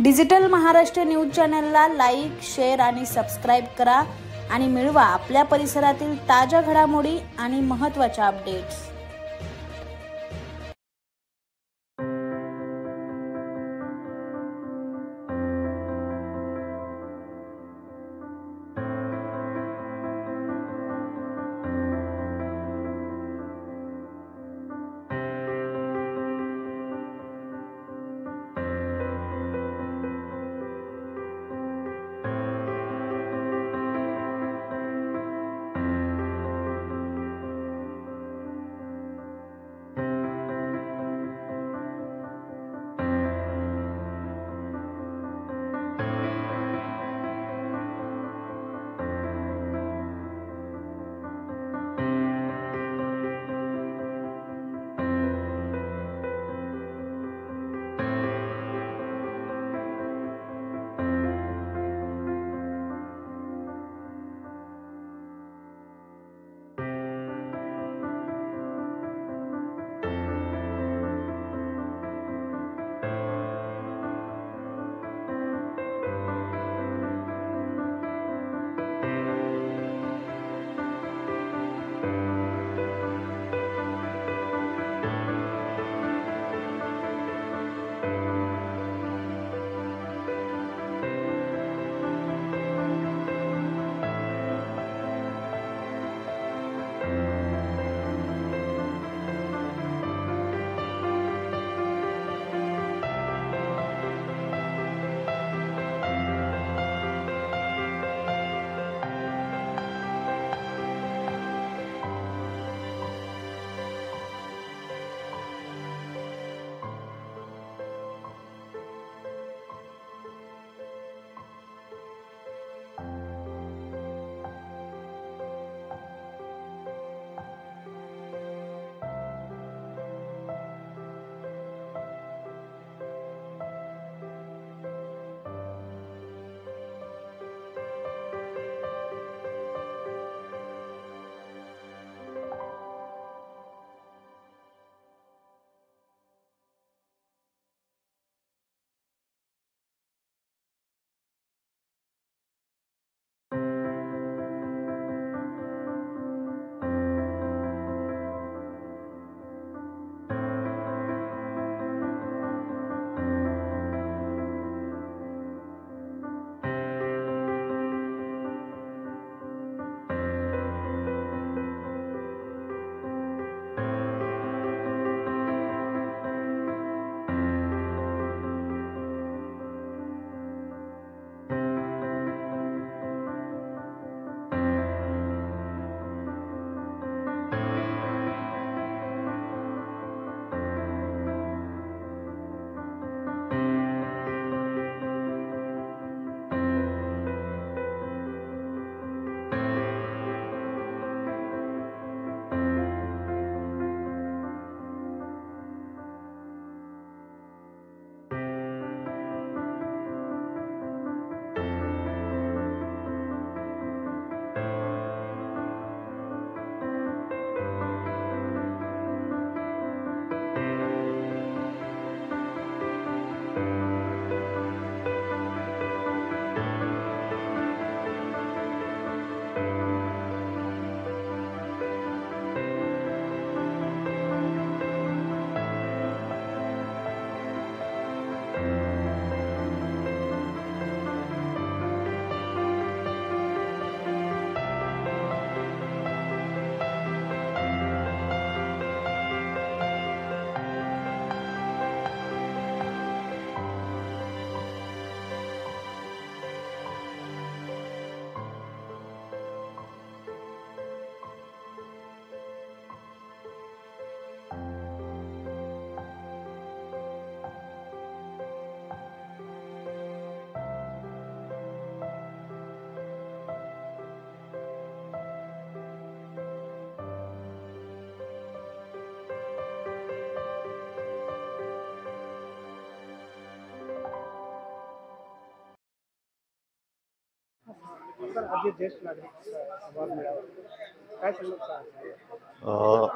Digital Maharashtra news चॅनलला like, share आणि subscribe करा आणि मिळवा आपल्या परिसरातील ताज्या घडामोडी आणि महत्त्वाच्या अपडेट्स।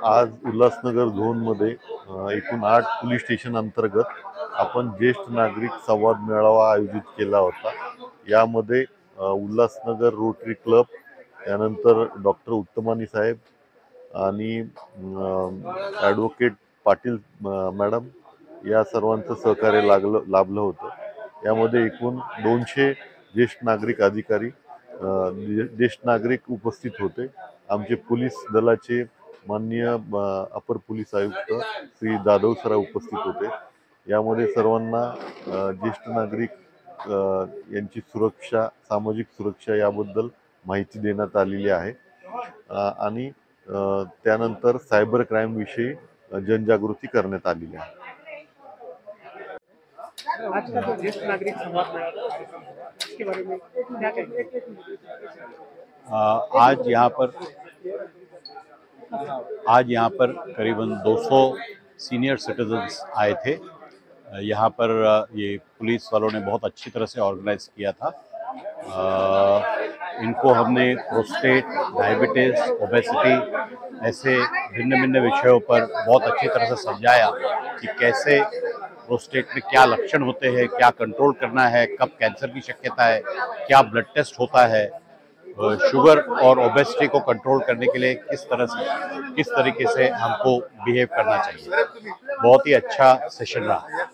आज उल्हासनगर झोन मध्ये एकूण 8 पोलीस स्टेशन अंतर्गत आपण ज्येष्ठ नागरिक संवाद मेळावा आयोजित केला होता। यामध्ये उल्हासनगर रोटरी क्लब, त्यानंतर डॉक्टर उत्तमानी साहेब आणि ॲडव्होकेट पाटील मॅडम या सर्वांचं सहकार्य लाभलं होतं। यामध्ये एकूण 200 ज्येष्ठ नागरिक अधिकारी ज्येष्ठ नागरिक उपस्थित होते। आमचे पोलीस दलाचे माननीय अपर पोलीस आयुक्त श्री जाधव सर उपस्थित होते। यामध्ये सर्वांना ज्येष्ठ नागरिक यांची सुरक्षा, सामाजिक सुरक्षा याबद्दल माहिती देण्यात आलेली आहे आणि त्यानंतर सायबर क्राईम विषयी जनजागृती करण्यात आलेली आहे। आज का जो ज्येष्ठ नागरिक संवाद मेळावा इसके बारे में क्या कहेंगे? आज यहाँ पर करीबन 200 सीनियर सिटीजन्स आए थे। यहाँ पर ये पुलिस वालों ने बहुत अच्छी तरह से ऑर्गेनाइज किया था। इनको हमने प्रोस्टेट, डायबिटीज, ओबेसिटी ऐसे भिन्न भिन्न विषयों पर बहुत अच्छी तरह से समझाया कि कैसे प्रोस्टेट में क्या लक्षण होते हैं, क्या कंट्रोल करना है, कब कैंसर की शक्यता है, क्या ब्लड टेस्ट होता है, शुगर और ओबेसिटी को कंट्रोल करने के लिए किस तरीके से हमको बिहेव करना चाहिए। बहुत ही अच्छा सेशन रहा।